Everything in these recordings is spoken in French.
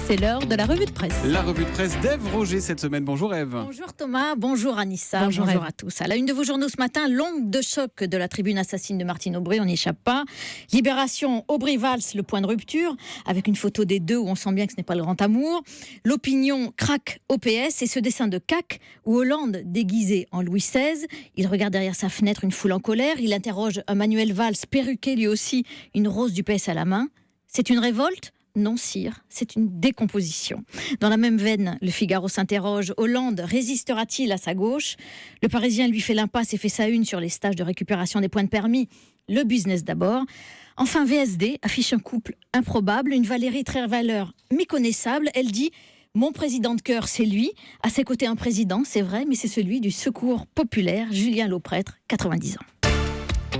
C'est l'heure de la revue de presse. La revue de presse d'Ève Roger cette semaine. Bonjour Ève. Bonjour Thomas, bonjour Anissa, Bonjour à tous. À la une de vos journaux ce matin, l'onde de choc de la tribune assassine de Martine Aubry, on n'y échappe pas. Libération, Aubry-Valls, le point de rupture, avec une photo des deux où on sent bien que ce n'est pas le grand amour. L'opinion craque au PS et ce dessin de CAC où Hollande, déguisé en Louis XVI, il regarde derrière sa fenêtre une foule en colère, il interroge un Manuel Valls perruqué lui aussi, une rose du PS à la main. C'est une révolte ? Non, sire, c'est une décomposition. Dans la même veine, le Figaro s'interroge. Hollande résistera-t-il à sa gauche ? Le Parisien lui fait l'impasse et fait sa une sur les stages de récupération des points de permis. Le business d'abord. Enfin, VSD affiche un couple improbable, une Valérie Trierweiler méconnaissable. Elle dit « Mon président de cœur, c'est lui ». À ses côtés, un président, c'est vrai, mais c'est celui du Secours populaire, Julien Lauprêtre, 90 ans.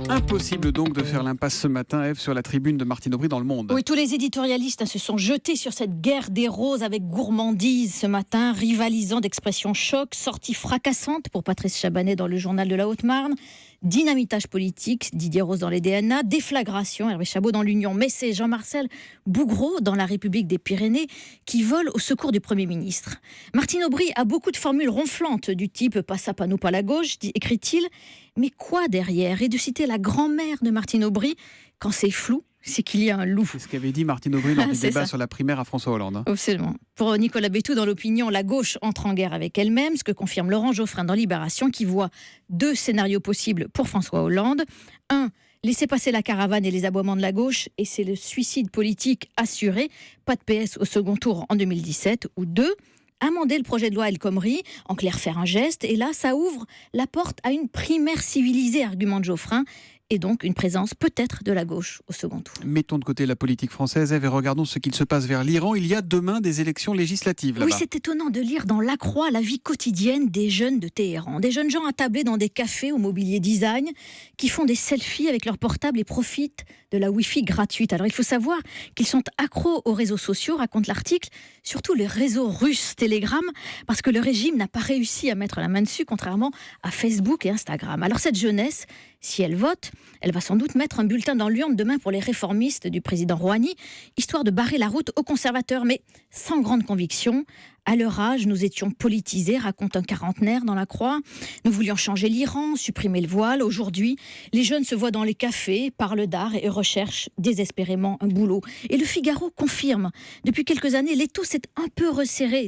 Impossible donc de faire l'impasse ce matin, Ève, sur la tribune de Martine Aubry dans Le Monde. Oui, tous les éditorialistes se sont jetés sur cette guerre des roses avec gourmandise ce matin, rivalisant d'expressions choc, sorties fracassantes pour Patrice Chabanet dans le journal de la Haute-Marne, dynamitage politique, Didier Rose dans les DNA, déflagration, Hervé Chabot dans l'Union, Messé, Jean-Marcel Bougreau dans la République des Pyrénées, qui volent au secours du Premier ministre. Martine Aubry a beaucoup de formules ronflantes du type « pas ça, pas nous, pas la gauche », écrit-il. Mais quoi derrière ? Et de citer la grand-mère de Martine Aubry, quand c'est flou, c'est qu'il y a un loup. C'est ce qu'avait dit Martine Aubry lors du débat sur la primaire à François Hollande. Absolument. Pour Nicolas Bétou, dans l'opinion, la gauche entre en guerre avec elle-même, ce que confirme Laurent Geoffrin dans Libération, qui voit deux scénarios possibles pour François Hollande. Un, laisser passer la caravane et les aboiements de la gauche, et c'est le suicide politique assuré. Pas de PS au second tour en 2017. Ou deux, amender le projet de loi El Khomri, en clair faire un geste, et là ça ouvre la porte à une primaire civilisée, argumente Geoffrin, et donc une présence peut-être de la gauche au second tour. Mettons de côté la politique française, Ève, et regardons ce qu'il se passe vers l'Iran. Il y a demain des élections législatives là-bas. Oui, c'est étonnant de lire dans La Croix la vie quotidienne des jeunes de Téhéran. Des jeunes gens attablés dans des cafés au mobilier design, qui font des selfies avec leur portable et profitent de la Wi-Fi gratuite. Alors il faut savoir qu'ils sont accros aux réseaux sociaux, raconte l'article, surtout les réseaux russes Telegram, parce que le régime n'a pas réussi à mettre la main dessus, contrairement à Facebook et Instagram. Alors cette jeunesse, si elle vote, elle va sans doute mettre un bulletin dans l'urne demain pour les réformistes du président Rouhani, histoire de barrer la route aux conservateurs, mais sans grande conviction. À leur âge, nous étions politisés, raconte un quarantenaire dans La Croix. Nous voulions changer l'Iran, supprimer le voile. Aujourd'hui, les jeunes se voient dans les cafés, parlent d'art et recherchent désespérément un boulot. Et le Figaro confirme. Depuis quelques années, l'étau s'est un peu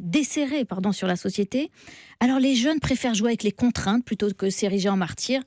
desserré sur la société. Alors les jeunes préfèrent jouer avec les contraintes plutôt que s'ériger en martyr.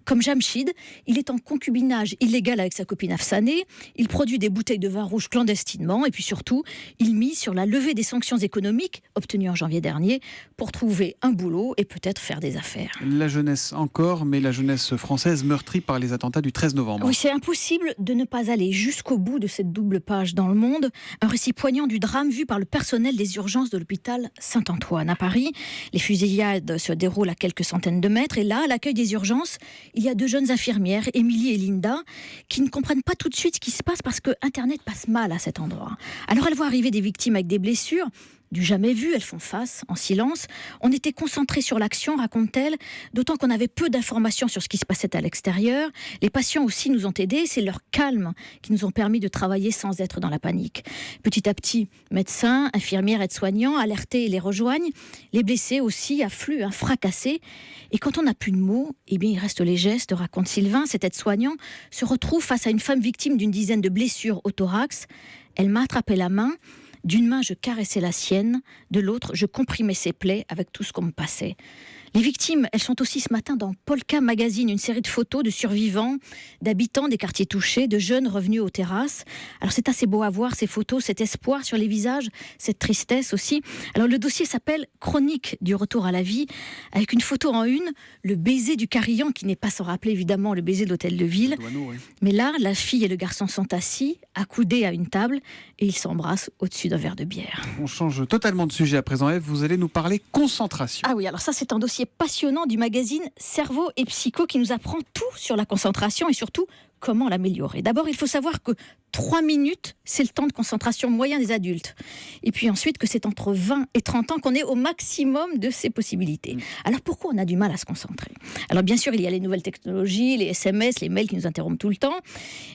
Comme Jamshid, il est en concubinage illégal avec sa copine Afsaneh. Il produit des bouteilles de vin rouge clandestinement. Et puis surtout, il mise sur la levée des sanctions économiques obtenues en janvier dernier pour trouver un boulot et peut-être faire des affaires. La jeunesse encore, mais la jeunesse française meurtrie par les attentats du 13 novembre. Oui, c'est impossible de ne pas aller jusqu'au bout de cette double page dans Le Monde. Un récit poignant du drame vu par le personnel des urgences de l'hôpital Saint-Antoine à Paris. Les fusillades se déroulent à quelques centaines de mètres. Et là, à l'accueil des urgences, il y a deux jeunes infirmières, Émilie et Linda, qui ne comprennent pas tout de suite ce qui se passe parce que Internet passe mal à cet endroit. Alors elles voient arriver des victimes avec des blessures, du jamais vu, elles font face, en silence. On était concentrés sur l'action, raconte-t-elle, d'autant qu'on avait peu d'informations sur ce qui se passait à l'extérieur. Les patients aussi nous ont aidés, c'est leur calme qui nous ont permis de travailler sans être dans la panique. Petit à petit, médecins, infirmières, aides-soignants, alertés les rejoignent. Les blessés aussi affluent, fracassés. Et quand on n'a plus de mots, il reste les gestes, raconte Sylvain. Cet aide-soignant se retrouve face à une femme victime d'une dizaine de blessures au thorax. Elle m'a attrapé la main. D'une main, je caressais la sienne, de l'autre, je comprimais ses plaies avec tout ce qu'on me passait. Les victimes, elles sont aussi ce matin dans Polka Magazine, une série de photos de survivants, d'habitants des quartiers touchés, de jeunes revenus aux terrasses. Alors c'est assez beau à voir ces photos, cet espoir sur les visages, cette tristesse aussi. Alors le dossier s'appelle Chronique du retour à la vie, avec une photo en une, le baiser du Carillon, qui n'est pas sans rappeler évidemment le baiser de l'hôtel de ville. Oui. Mais là, la fille et le garçon sont assis, accoudés à une table, et ils s'embrassent au-dessus d'un verre de bière. On change totalement de sujet à présent, Ève. Vous allez nous parler concentration. Ah oui, alors ça c'est un dossier passionnant du magazine Cerveau et Psycho qui nous apprend tout sur la concentration et surtout comment l'améliorer. D'abord, il faut savoir que 3 minutes, c'est le temps de concentration moyen des adultes. Et puis ensuite, que c'est entre 20 et 30 ans qu'on est au maximum de ses possibilités. Alors pourquoi on a du mal à se concentrer ? Alors bien sûr, il y a les nouvelles technologies, les SMS, les mails qui nous interrompent tout le temps,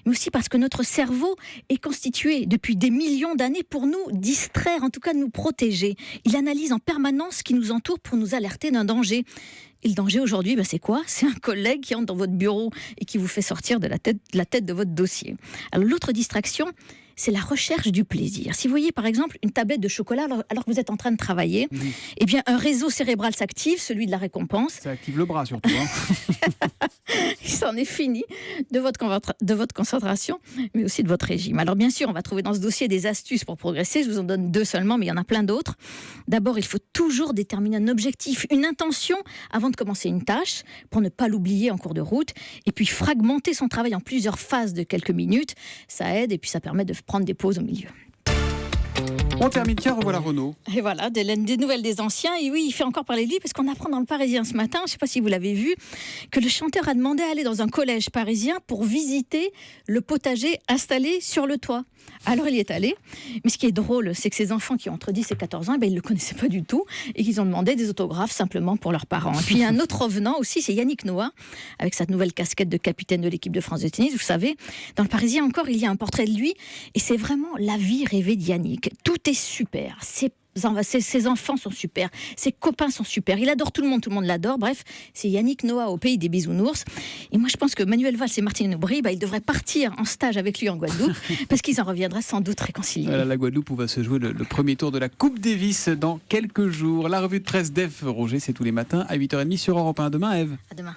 mais aussi parce que notre cerveau est constitué depuis des millions d'années pour nous distraire, en tout cas nous protéger. Il analyse en permanence ce qui nous entoure pour nous alerter d'un danger. Et le danger aujourd'hui, c'est quoi ? C'est un collègue qui entre dans votre bureau et qui vous fait sortir de la tête de votre dossier. Alors l'autre distraction, c'est la recherche du plaisir. Si vous voyez par exemple une tablette de chocolat alors que vous êtes en train de travailler, eh bien un réseau cérébral s'active, celui de la récompense. Ça active le bras surtout. Il s'en est fini de votre concentration, mais aussi de votre régime. Alors bien sûr, on va trouver dans ce dossier des astuces pour progresser. Je vous en donne 2 seulement, mais il y en a plein d'autres. D'abord, il faut toujours déterminer un objectif, une intention avant de commencer une tâche, pour ne pas l'oublier en cours de route. Et puis fragmenter son travail en plusieurs phases de quelques minutes, ça aide et puis ça permet de prendre des pauses au milieu. On termine, tiens, revoilà Renaud. Et voilà, des nouvelles des anciens. Et oui, il fait encore parler de lui, parce qu'on apprend dans le Parisien ce matin, je ne sais pas si vous l'avez vu, que le chanteur a demandé à aller dans un collège parisien pour visiter le potager installé sur le toit. Alors il y est allé, mais ce qui est drôle, c'est que ces enfants qui ont entre 10 et 14 ans, ils ne le connaissaient pas du tout, et qu'ils ont demandé des autographes simplement pour leurs parents. Et puis il y a un autre revenant aussi, c'est Yannick Noah, avec sa nouvelle casquette de capitaine de l'équipe de France de tennis. Vous savez, dans le Parisien encore, il y a un portrait de lui, et c'est vraiment la vie rêvée de Yannick. Tout est super, ses enfants sont super, ses copains sont super, il adore tout le monde l'adore. Bref, c'est Yannick Noah au pays des bisounours. Et moi je pense que Manuel Valls et Martine Aubry, ils devraient partir en stage avec lui en Guadeloupe, parce qu'ils en reviendraient sans doute réconciliés. Voilà, la Guadeloupe où va se jouer le premier tour de la Coupe Davis dans quelques jours. La revue de presse d'Ève Roger, c'est tous les matins à 8h30 sur Europe 1. À demain, Ève. À demain.